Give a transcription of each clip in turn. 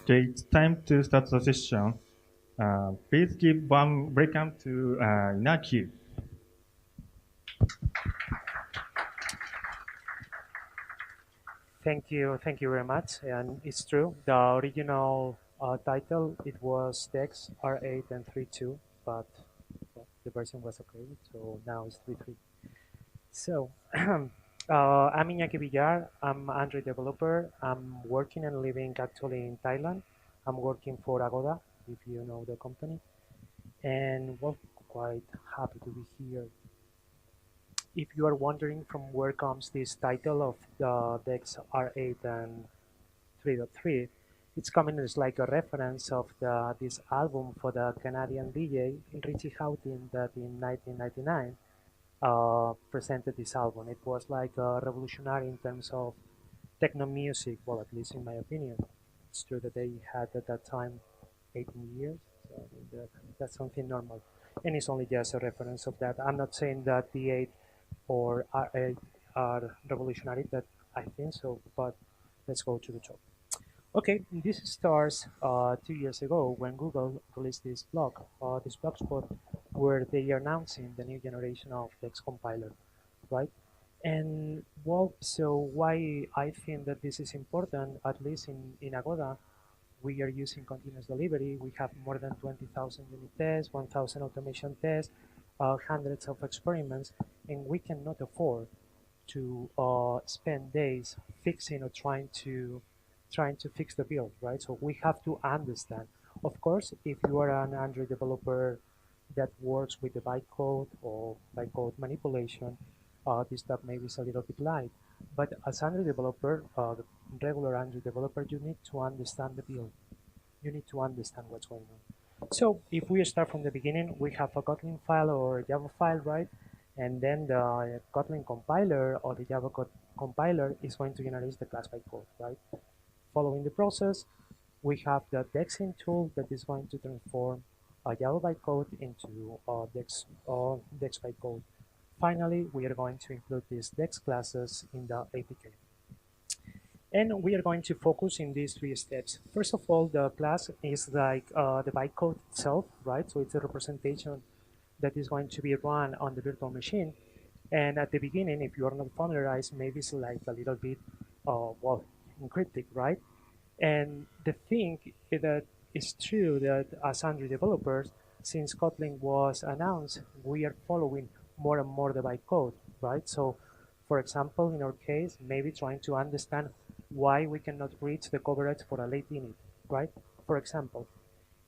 Okay, it's time to start the session. Please give one welcome to Iñaki. Thank you very much. And it's true, the original title, it was Dex R8 and 3.2, but well, the version was upgraded, so now it's 3.3. So, I'm Iñaki Villar. I'm an Android developer. I'm working and living actually in Thailand. I'm working for Agoda, if you know the company. And well, quite happy to be here. If you are wondering from where comes this title of the Dex R8 and 3.3, it's coming as like a reference of this album for the Canadian DJ Richie Houghton that in 1999 presented this album. It was like revolutionary in terms of techno music, well, at least in my opinion. It's true that they had at that time 18 years, so I mean that's something normal. And it's only just a reference of that. I'm not saying that D8 or R8 are revolutionary, that I think so, but let's go to the top. Okay, this starts 2 years ago when Google released this blog spot, where they are announcing the new generation of Dex Compiler, right? And well, so why I think that this is important, at least in Agoda, we are using continuous delivery. We have more than 20,000 unit tests, 1,000 automation tests, hundreds of experiments, and we cannot afford to spend days fixing or trying to fix the build, right? So we have to understand. Of course, if you are an Android developer that works with the bytecode or bytecode manipulation, this stuff maybe is a little bit light. But as Android developer, the regular Android developer, you need to understand the build. You need to understand what's going on. So if we start from the beginning, we have a Kotlin file or a Java file, right? And then the Kotlin compiler or the Java compiler is going to generate the class bytecode, right? Following the process, we have the Dexing tool that is going to transform a Java bytecode into Dex bytecode. Finally, we are going to include these Dex classes in the APK. And we are going to focus in these 3 steps. First of all, the class is like the bytecode itself, right? So it's a representation that is going to be run on the virtual machine. And at the beginning, if you are not familiarized, maybe it's like a little bit, well, encrypted, right? And the thing that is true that as Android developers, since Kotlin was announced, we are following more and more the bytecode, right? So, for example, in our case, maybe trying to understand why we cannot reach the coverage for a late init, right? For example.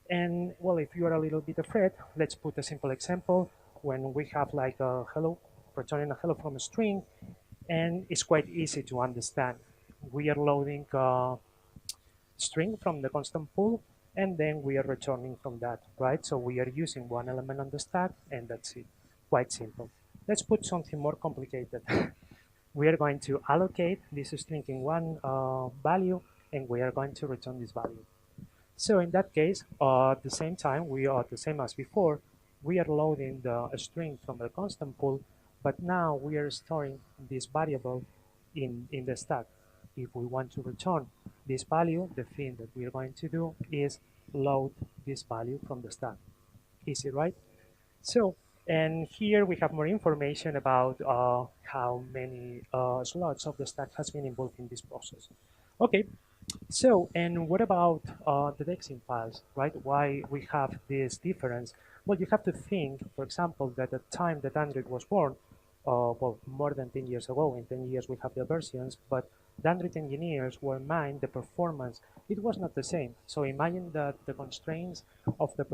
And well, if you are a little bit afraid, let's put a simple example when we have like a hello, returning a hello from a string, and it's quite easy to understand. We are loading a string from the constant pool, and then we are returning from that, right? So we are using one element on the stack, and that's it. Quite simple. Let's put something more complicated. We are going to allocate this string in one value, and we are going to return this value. So in that case, at the same time, we are the same as before. We are loading the string from the constant pool, but now we are storing this variable in the stack. If we want to return this value, the thing that we are going to do is load this value from the stack. Easy, right? So, and here we have more information about how many slots of the stack has been involved in this process. Okay, so, and what about the Dexing files, right? Why we have this difference? Well, you have to think, for example, that at the time that Android was born, well, more than 10 years ago, in 10 years we have the versions, but the Android engineers were mind the performance. It was not the same. So imagine that the constraints of the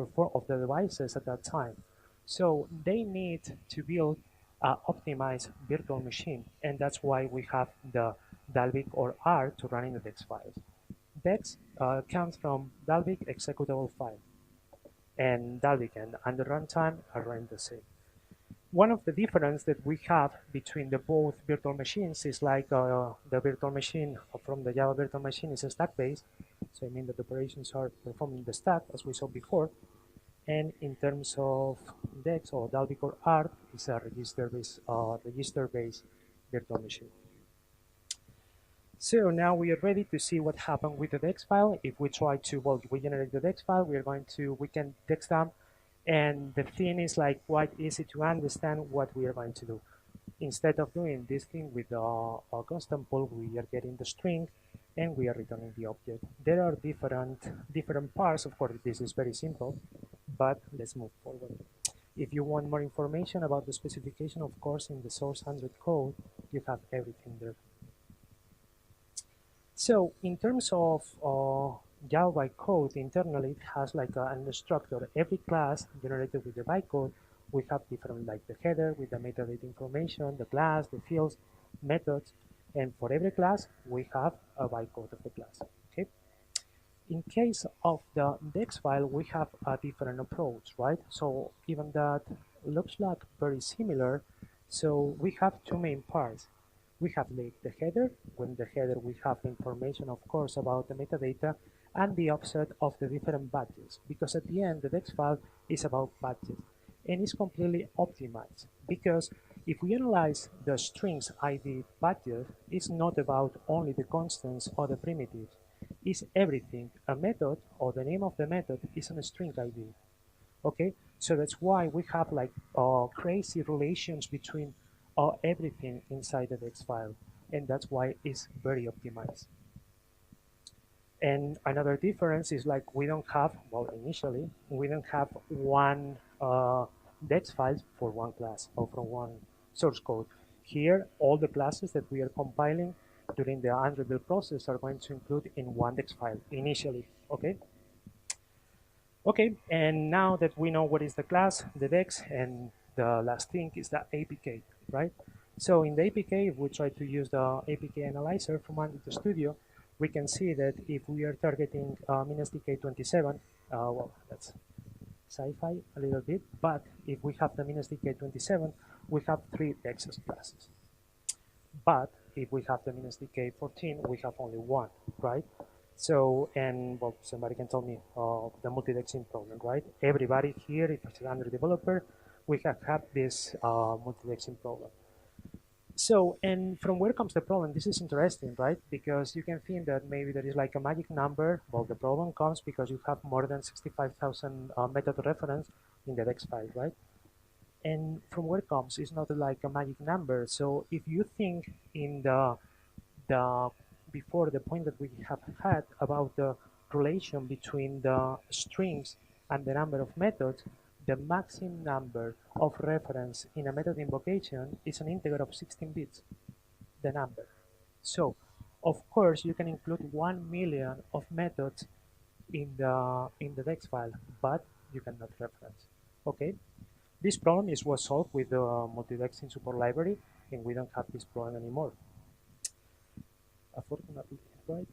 devices at that time. So they need to build an optimized virtual machine, and that's why we have the Dalvik or R to run in the Dex files. Dex comes from Dalvik executable file, and Dalvik and the runtime are running the same. One of the difference that we have between the both virtual machines is like the virtual machine from the Java virtual machine is stack-based, so I mean that the operations are performed in the stack, as we saw before. And in terms of Dex or Dalvik or R, it's a register-based virtual machine. So now we are ready to see what happened with the Dex file. If we try to, well, we generate the Dex file, we can Dex them. And the thing is like quite easy to understand what we are going to do. Instead of doing this thing with a constant pull, we are getting the string and we are returning the object. There are different parts. Of course, this is very simple, but let's move forward. If you want more information about the specification, of course, in the source Android code, you have everything there. So in terms of Java bytecode, internally it has like an structure. Every class generated with the bytecode, we have different, like the header with the metadata information, the class, the fields, methods, and for every class we have a bytecode of the class. Okay. In case of the Dex file, we have a different approach, right? So even that looks like very similar. So we have two main parts. We have the header. When the header, we have information, of course, about the metadata and the offset of the different badges. Because at the end, the Dex file is about badges. And it's completely optimized. Because if we analyze the strings ID badges, it's not about only the constants or the primitives. It's everything. A method or the name of the method is a string ID. Okay, so that's why we have like crazy relations between everything inside the Dex file, and that's why it's very optimized. And another difference is like we don't have, well, initially, we don't have one Dex file for one class or from one source code. Here, all the classes that we are compiling during the Android build process are going to include in one Dex file initially, okay? Okay, and now that we know what is the class, the Dex, and the last thing is the APK, right? So in the APK, if we try to use the APK analyzer from Android Studio, we can see that if we are targeting -DK27, well, that's sci-fi a little bit, but if we have the -DK27, we have 3 Dexs classes. But if we have the -DK14, we have only 1, right? So, and well, somebody can tell me the multi-dexing problem, right? Everybody here, if it's an Android developer, we have had this multi-dexing problem. So, and from where comes the problem? This is interesting, right? Because you can think that maybe there is like a magic number. Well, the problem comes because you have more than 65,000 method reference in the Dex file, right? And from where it comes, it's not like a magic number. So if you think in the before the point that we have had about the relation between the strings and the number of methods, the maximum number of reference in a method invocation is an integer of 16 bits, the number. So, of course, you can include 1 million of methods in the Dex file, but you cannot reference. Okay, this problem was solved with the multi-dexing support library, and we don't have this problem anymore. Unfortunately, right?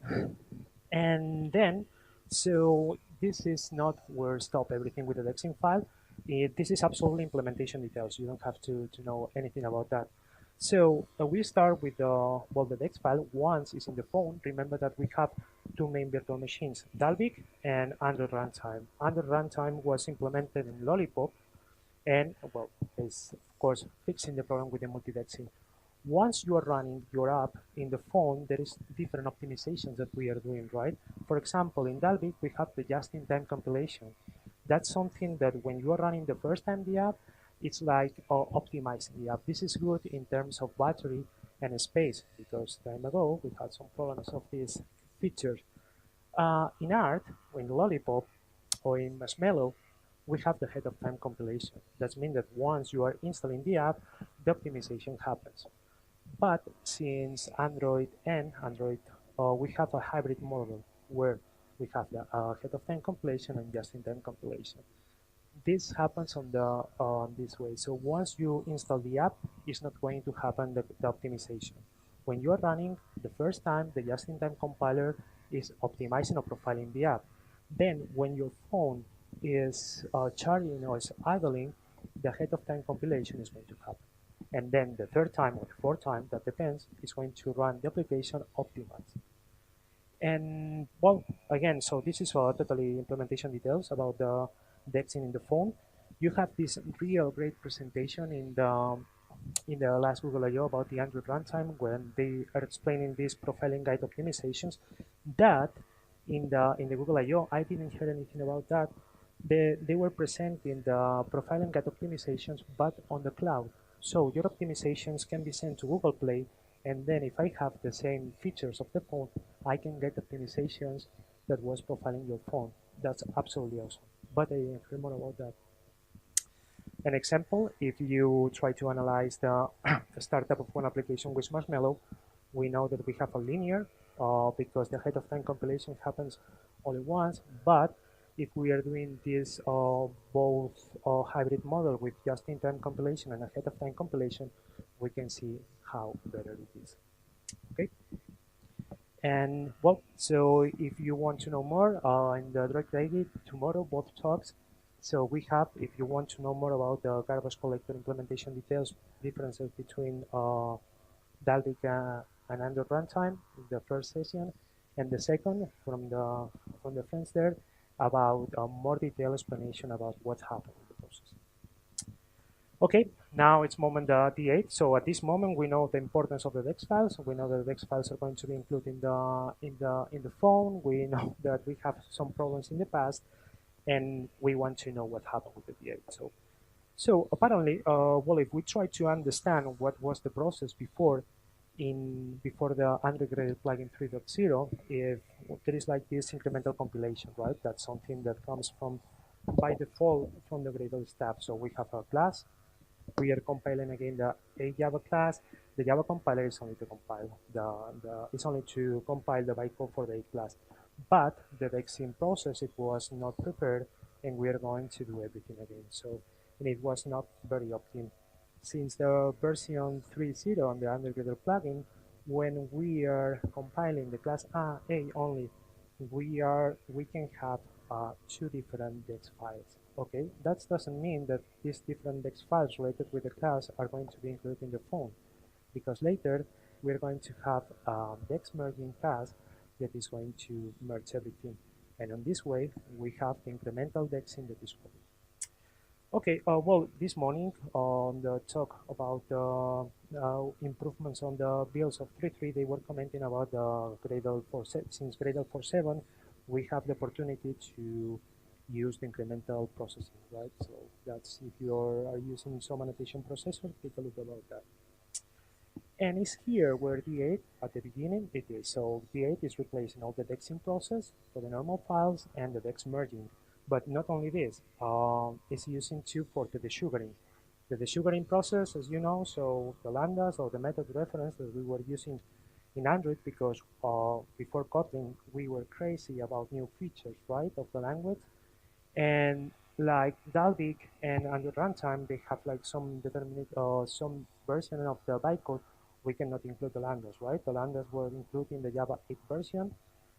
And then, so this is not where stop everything with the Dexing file. This is absolutely implementation details. You don't have to know anything about that. So we start with the Dex file. Once it's in the phone, remember that we have 2 main virtual machines, Dalvik and Android Runtime. Android Runtime was implemented in Lollipop, and well, is of course fixing the problem with the multi-dexing. Once you are running your app in the phone, there is different optimizations that we are doing, right? For example, in Dalvik, we have the just-in-time compilation. That's something that when you are running the first time the app, it's like optimizing the app. This is good in terms of battery and space, because time ago we had some problems of these features. In Art, or in Lollipop, or in Marshmallow, we have the head of time compilation. That means that once you are installing the app, the optimization happens. But since Android and Android, we have a hybrid model where we have the head of time compilation and just-in-time compilation. This happens on this way. So once you install the app, it's not going to happen the optimization. When you are running the first time, the just-in-time compiler is optimizing or profiling the app. Then when your phone is charging or is idling, the head of time compilation is going to happen. And then the third time or the fourth time, that depends, is going to run the application optimized. And well, again, so this is totally implementation details about the Dexing in the phone. You have this real great presentation in the in the last Google I/O about the Android runtime when they are explaining these profiling guide optimizations. That in the Google I/O, I didn't hear anything about that. They were presenting the profiling guide optimizations, but on the cloud. So your optimizations can be sent to Google Play, and then if I have the same features of the phone, I can get optimizations that was profiling your phone. That's absolutely awesome. But I didn't hear more about that. An example, if you try to analyze the startup of one application with Marshmallow, we know that we have a linear because the ahead of time compilation happens only once, but if we are doing this both hybrid model with just-in-time compilation and ahead of time compilation, we can see how better it is. Okay. And well, so if you want to know more in the DroidKaigi tomorrow, both talks. So we have, if you want to know more about the garbage collector implementation details, differences between Dalvik and Android runtime, the first session, and the second from the friends there about a more detailed explanation about what happened in the process. Okay, now it's moment D8. So at this moment, we know the importance of the Dex files. We know that the Dex files are going to be included in the phone. We know that we have some problems in the past, and we want to know what happened with the D8. So apparently, well, if we try to understand what was the process before the Android gradle plugin 3.0, if there is like this incremental compilation, right? That's something that comes from by default from the Gradle staff. So we have a class. We are compiling again the A Java class. The Java compiler is only to compile it's only to compile the bytecode for the A class. But the Dexing process, it was not prepared, and we are going to do everything again. So, and it was not very optimal. Since the version 3.0 on the Android Gradle plugin, when we are compiling the class A only, we can have two different Dex files. Okay, that doesn't mean that these different Dex files related with the class are going to be included in the phone, because later we're going to have a Dex merging class that is going to merge everything. And in this way, we have the incremental Dexing that is called. Okay, well, this morning on the talk about improvements on the builds of 3.3, they were commenting about the Gradle 4.7. Since Gradle 4.7, we have the opportunity to use the incremental processing, right? So that's if you are using some annotation processor, take a look about that. And it's here where D8 at the beginning it is. So D8 is replacing all the Dexing process for the normal files and the Dex merging. But not only this, it's using two for the desugaring. The desugaring process, as you know, so the lambdas or the method reference that we were using in Android, because before Kotlin, we were crazy about new features, right, of the language. And like Dalvik and Android runtime, they have like some determinate some version of the bytecode. We cannot include the lambdas, right? The lambdas were included in the Java 8 version,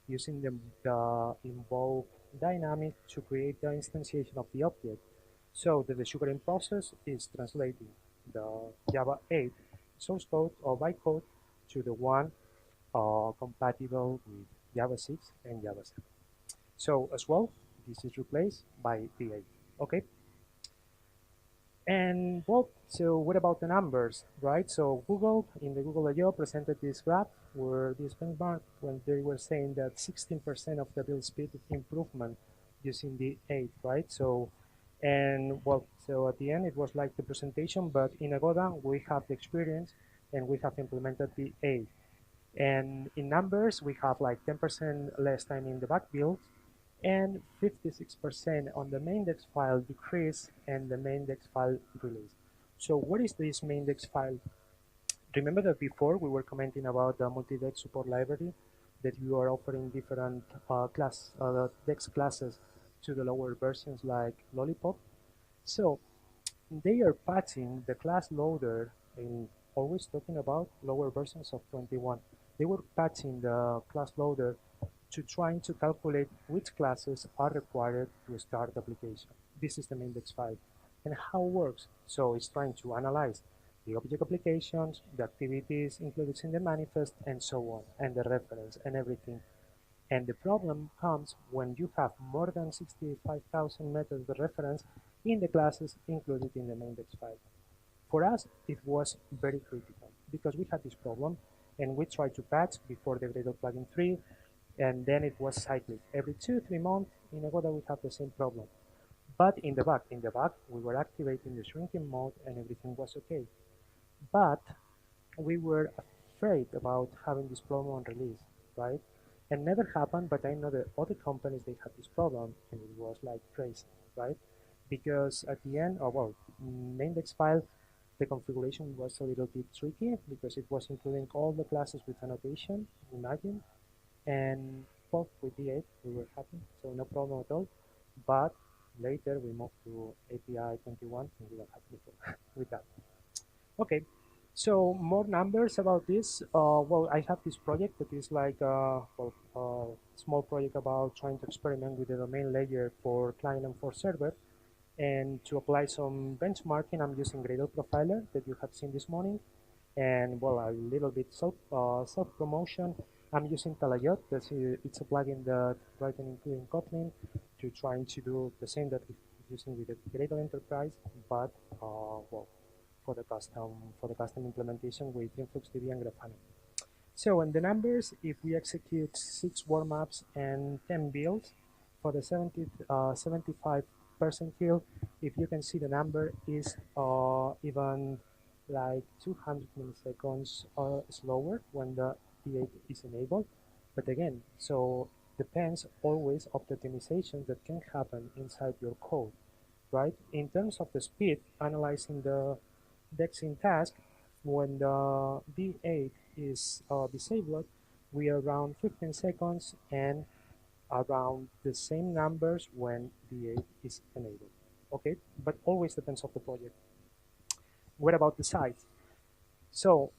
using the involved dynamic to create the instantiation of the object. So the desugaring process is translating the Java 8 source code or bytecode to the one compatible with Java 6 and Java 7. So as well, this is replaced by D8. Okay. And well, so what about the numbers, right? So Google, in the Google I/O, presented this graph where this benchmark, when they were saying that 16% of the build speed improvement using the 8, right? So, and well, so at the end it was like the presentation, but in Agoda we have the experience and we have implemented the 8. And in numbers, we have like 10% less time in the back build, and 56% on the main Dex file decrease and the main Dex file release. So what is this main Dex file? Remember that before we were commenting about the multi-Dex support library, that you are offering different Dex classes to the lower versions like Lollipop. So they are patching the class loader, in always talking about lower versions of 21. They were patching the class loader to trying to calculate which classes are required to start the application. This is the main Dex file. And how it works? So it's trying to analyze the object applications, the activities included in the manifest, and so on, and the reference and everything. And the problem comes when you have more than 65,000 methods of reference in the classes included in the main Dex file. For us, it was very critical because we had this problem and we tried to patch before the Gradle plugin 3, and then it was cyclic. Every 2-3 months in Agoda we have the same problem. But in the back, we were activating the shrinking mode and everything was okay. But we were afraid about having this problem on release, right? And never happened, but I know that other companies, they had this problem and it was like crazy, right? Because at the end, main Dex file, the configuration was a little bit tricky because it was including all the classes with annotation, imagine. And well, with D8, we were happy, so no problem at all. But later we moved to API 21 and we don't have any problem with that. Okay, so more numbers about this. Well, I have this project that is like a small project about trying to experiment with the domain layer for client and for server. And to apply some benchmarking, I'm using Gradle Profiler that you have seen this morning. And well, a little bit self-promotion. I'm using Talayot. It's a plugin that right and including Kotlin to trying to do the same that we're using with the Gradle Enterprise, but well, for the custom implementation with InfluxDB and Grafana. So in the numbers, if we execute 6 warm-ups and 10 builds for the 75% kill, if you can see the number is even like 200 milliseconds slower when the D8 is enabled. But again, so depends always of the optimizations that can happen inside your code, right? In terms of the speed, analyzing the Dexing task, when the D8 is disabled, we are around 15 seconds and around the same numbers when D8 is enabled. Okay, but always depends on the project. What about the size? So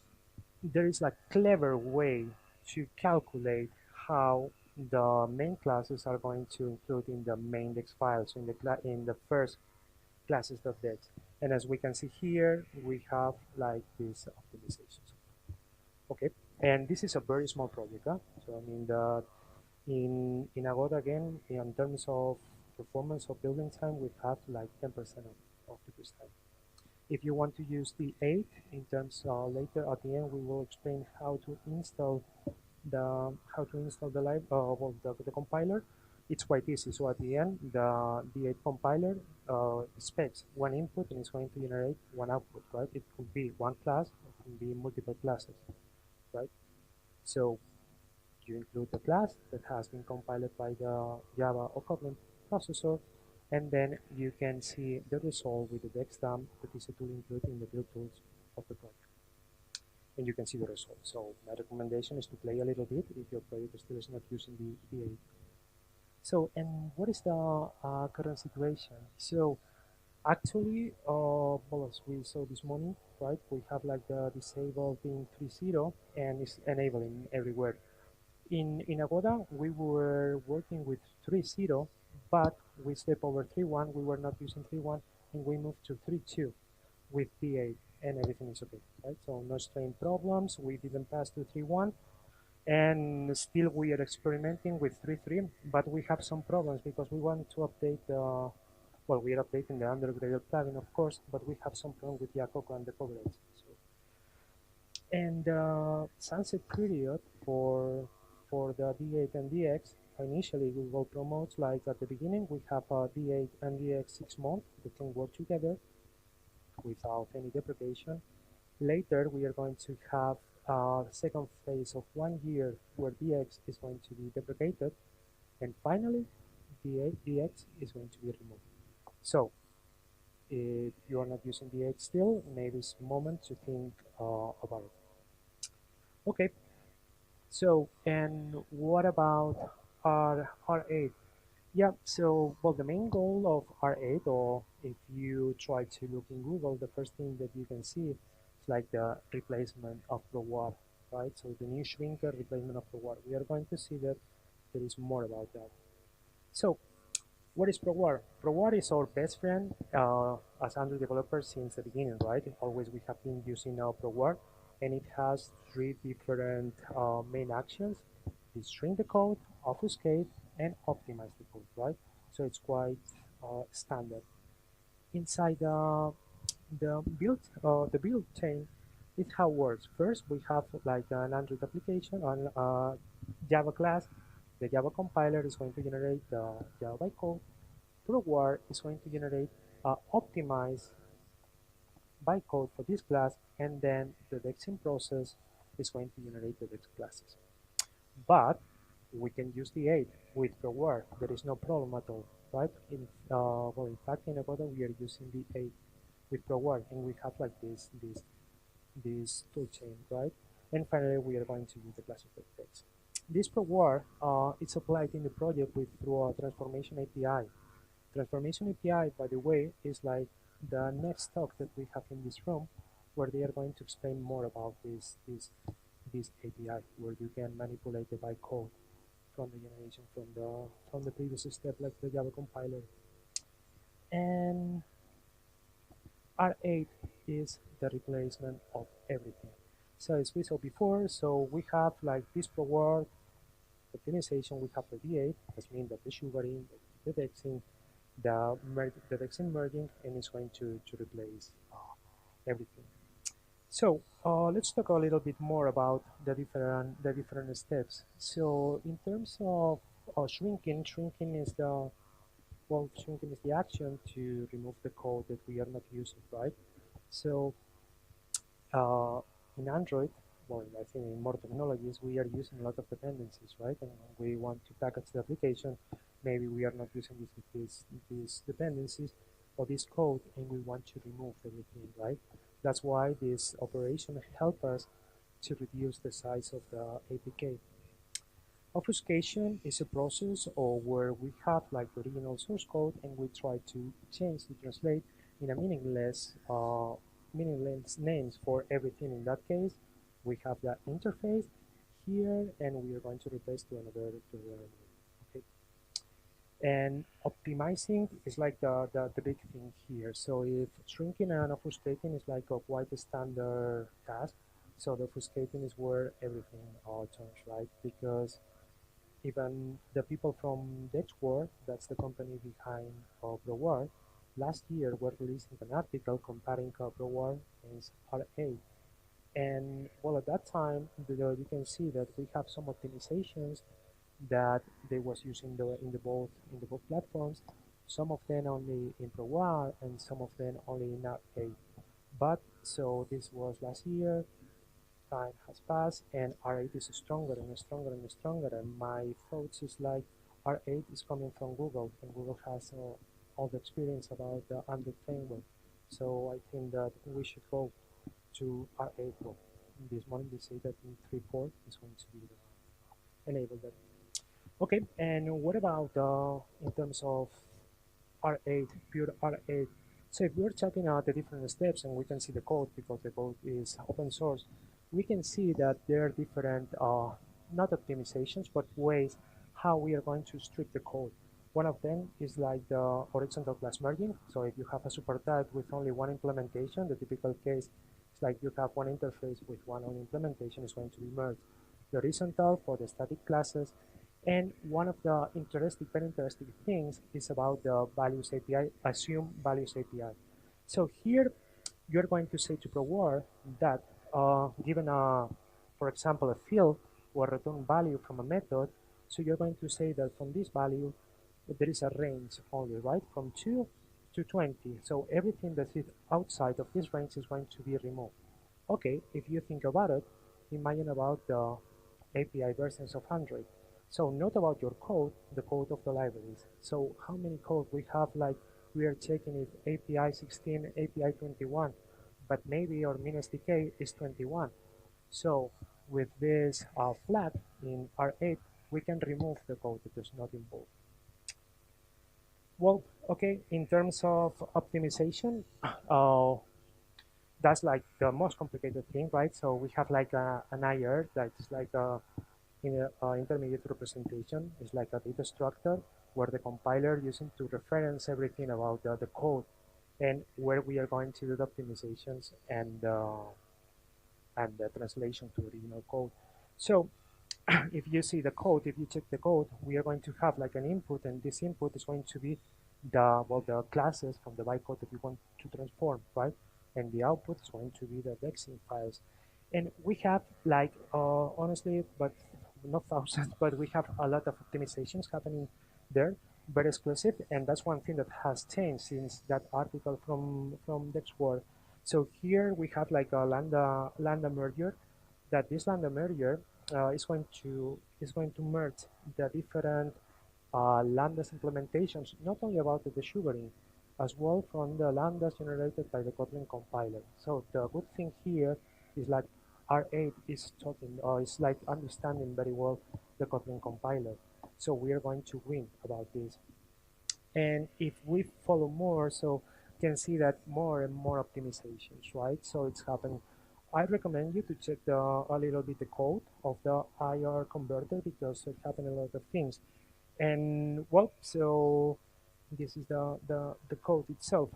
there is a clever way to calculate how the main classes are going to include in the main Dex files in the first classes.dex. And as we can see here, we have like these optimizations. Okay, and this is a very small project. Huh? So I mean, in Agoda again, in terms of performance of building time, we have like 10% of the time. If you want to use the 8, in terms later at the end, we will explain how to install the compiler. It's quite easy. So at the end, the D8 compiler expects one input and it's going to generate one output, right? It could be one class, it could be multiple classes, right? So you include the class that has been compiled by the Java or Kotlin processor, and then you can see the result with the Dex dump that is a tool included in the build tools of the project. And you can see the result. So my recommendation is to play a little bit if your project still is not using the D8. So, and what is the current situation? So actually, well, as we saw this morning, right, we have like the disable being 3.0 and it's enabling everywhere. In Agoda, we were working with 3.0, but we stepped over 3.1. We were not using 3.1, and we moved to 3.2 with D8, and everything is okay, right? So no strain problems. We didn't pass to 3.1, and still we are experimenting with 3.3, but we have some problems because we want to update the, well, we are updating the Android plugin, of course, but we have some problem with Yacoco and the coverage. So, and sunset period for the D8 and DX, initially Google promotes like at the beginning we have a D8 and DX 6 months that can work together without any deprecation. Later we are going to have a second phase of 1 year where DX is going to be deprecated, and finally D8 DX is going to be removed. So if you are not using D8 still, maybe it's a moment to think about it. Okay. So, and what about R8? Yeah, so, well, the main goal of R8, or if you try to look in Google, the first thing that you can see is like the replacement of Proguard, right? So the new shrinker replacement of Proguard. We are going to see that there is more about that. So, what is Proguard? Proguard is our best friend as Android developers since the beginning, right? Always we have been using Proguard. And it has 3 different main actions: shrink the code, obfuscate, and optimize the code, right? So it's quite standard. Inside The build chain is how it works. First, we have like an Android application on Java class. The Java compiler is going to generate the Java bytecode. Proguard is going to generate optimized bytecode for this class, and then the Dexing process is going to generate the Dex classes. But we can use D8 with Proguard. There is no problem at all, right? Well, in fact, in Avoda we are using D8 with Proguard, and we have like this tool chain, right? And finally, we are going to use the class of Dex. This Proguard is applied in the project through a transformation API. Transformation API, by the way, is like the next talk that we have in this room, where they are going to explain more about this API, where you can manipulate the bytecode from the generation from the previous step, like the Java compiler. And R8 is the replacement of everything. So as we saw before, so we have like this Proguard optimization. We have the D8, that means that the sugaring, the Dexing, the Dexing merging, and it's going to replace everything. So let's talk a little bit more about the different steps. So in terms of shrinking is the action to remove the code that we are not using, right? So in Android, well, I think in more technologies, we are using a lot of dependencies, right? And when we want to package the application, maybe we are not using these dependencies or this code, and we want to remove everything, right? That's why this operation helps us to reduce the size of the APK. Obfuscation is a process where we have like the original source code and we try to translate in a meaningless names for everything. In that case, we have that interface here, and we are going to replace to another. Okay. And optimizing is like the big thing here. So if shrinking and obfuscating is like a quite a standard task, so the obfuscating is where everything turns, right? Because even the people from Dexworld, that's the company behind Proguard, last year were releasing an article comparing Proguard and R8. And well, at that time, you can see that we have some optimizations that they was using in the both platforms. Some of them only in Proguard and some of them only in R8. But so this was last year. Time has passed, and R8 is stronger and stronger and stronger. And my thoughts is like R8 is coming from Google, and Google has all the experience about the Android framework. So I think that we should go to R8. Well, this morning they say that in 3.4 is going to be enabled. That. Okay, and what about in terms of R8, pure R8? So if we're checking out the different steps, and we can see the code because the code is open source, we can see that there are different, not optimizations, but ways how we are going to strip the code. One of them is like the horizontal class merging. So if you have a super type with only one implementation, the typical case is like you have one interface with one only implementation is going to be merged. The horizontal for the static classes. And one of the very interesting things is about the values API, assume values API. So here you're going to say to Proguard that given for example, a field or return value from a method, so you're going to say that from this value, there is a range only, right? From 2 to 20. So everything that is outside of this range is going to be removed. Okay, if you think about it, imagine about the API versions of Android. So not about your code, the code of the libraries. So how many code we have, like we are checking if API 16, API 21, but maybe our min SDK is 21. So with this flag in R8, we can remove the code that is not involved. Well, okay, in terms of optimization, that's like the most complicated thing, right? So we have like an IR that's like intermediate representation. It's like a data structure where the compiler using to reference everything about the code and where we are going to do the optimizations and the translation to original code. So if you see the code, if you check the code, we are going to have like an input, and this input is going to be the classes from the bytecode that we want to transform, right? and the output is going to be the Dexing files. And we have like, honestly, but not thousands, but we have a lot of optimizations happening there, very exclusive, and that's one thing that has changed since that article from DexWorld. So here we have like a lambda merger, that this lambda merger is going to merge the different lambdas implementations, not only about the sugaring, as well from the lambdas generated by the Kotlin compiler. So the good thing here is like R8 is talking, or is like understanding very well the Kotlin compiler. So we are going to win about this. And if we follow more, so you can see that more and more optimizations, right? So it's happening. I recommend you to check a little bit the code of the IR converter, because it happened a lot of things. And well, so this is the code itself.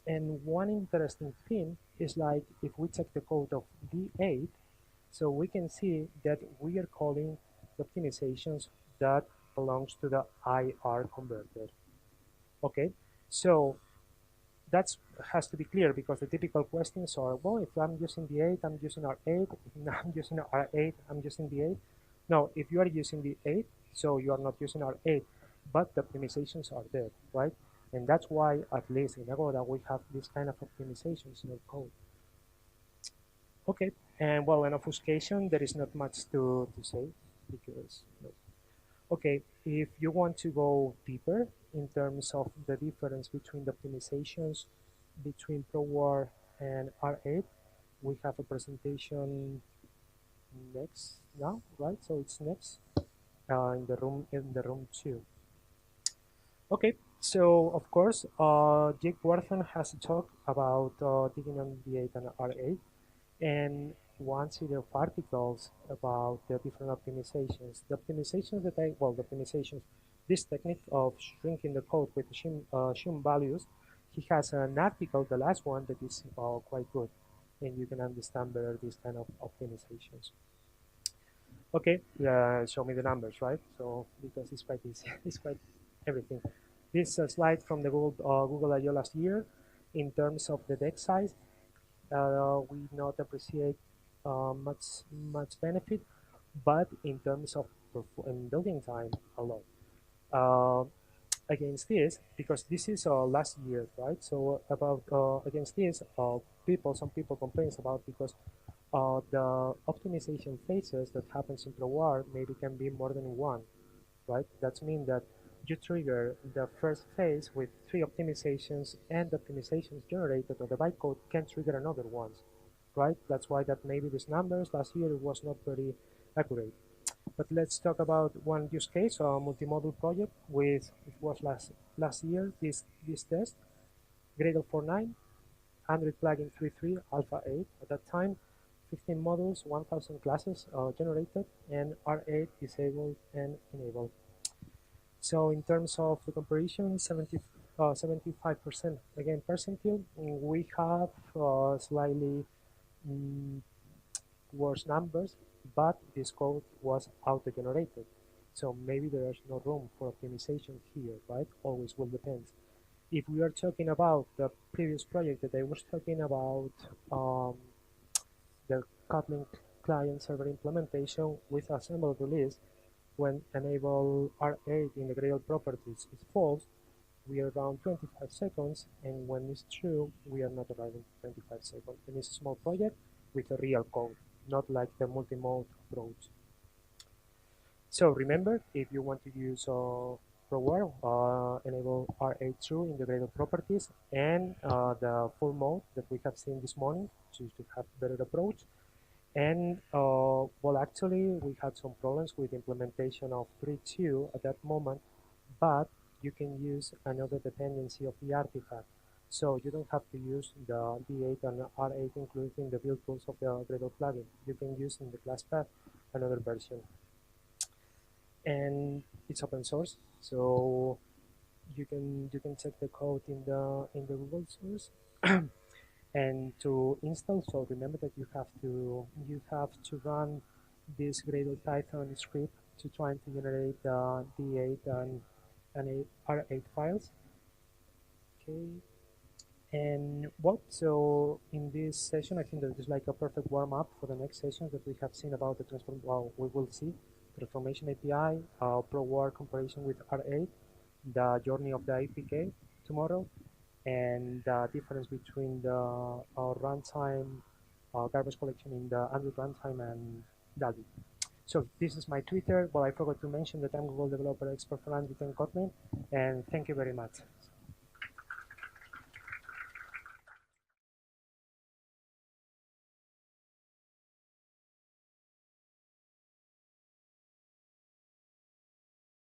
And one interesting thing is like, if we check the code of D8, so we can see that we are calling the optimizations that belongs to the IR converter. Okay, so that has to be clear, because the typical questions are, well, if I'm using D8, I'm using R8. If I'm using R8, I'm using D8. No, if you are using D8, so you are not using R8, but the optimizations are there, right? And that's why, at least in Agoda, we have this kind of optimizations in our code. Okay, and well, in obfuscation, there is not much to say, because, no. Okay, if you want to go deeper in terms of the difference between the optimizations between Proguard and R8, we have a presentation next now, right? So it's next in the room 2. Okay, so of course, Jake Worthon has a talk about digging on D8 and R8, and one series of articles about the different optimizations. The optimizations that this technique of shrinking the code with shim values, he has an article, the last one, that is quite good, and you can understand better these kind of optimizations. Okay, show me the numbers, right? So, because it's quite easy, it's quite everything. This slide from the Google I/O last year, in terms of the deck size, we not appreciate much benefit, but in terms of building time, a lot. Against this, because this is last year, right? So about against this, some people complains about, because the optimization phases that happens in Proguard maybe can be more than one, right? That means that you trigger the first phase with 3 optimizations, and the optimizations generated on the bytecode can trigger another ones, right? That's why that maybe these numbers last year was not very accurate. But let's talk about one use case, a multimodal project with, it was last year, this test, Gradle 4.9, Android plugin 3.3, Alpha 8. At that time, 15 modules, 1,000 classes generated, and R8 disabled and enabled. So in terms of the comparison, 75% again percentile, we have slightly worse numbers, but this code was auto-generated. So maybe there's no room for optimization here, right? Always will depend. If we are talking about the previous project that I was talking about, the Kotlin client-server implementation with assembled release, when enable R8 in the Gradle properties is false, we are around 25 seconds, and when it's true, we are not arriving 25 seconds. And it's a small project with a real code, not like the multi-mode approach. So remember, if you want to use Proguard, enable R8 true in the Gradle properties, and the full mode that we have seen this morning to have better approach. And well, actually, we had some problems with implementation of 3.2 at that moment, but you can use another dependency of the artifact. So you don't have to use the D8 and R8 included in the build tools of the Gradle plugin. You can use in the class path another version. And it's open source, so you can check the code in the Google source. And to install, so remember that you have to run this Gradle Python script to try to generate the D8 and R8 files. Okay, And well, so in this session, I think that is like a perfect warm-up for the next sessions that we have seen about the transform. Well, we will see transformation API, Proguard comparison with R8, the journey of the APK tomorrow, and the difference between the runtime garbage collection in the Android runtime and Dalvik. So this is my Twitter. Well, I forgot to mention that I'm Google Developer Expert for Android and Kotlin, and thank you very much.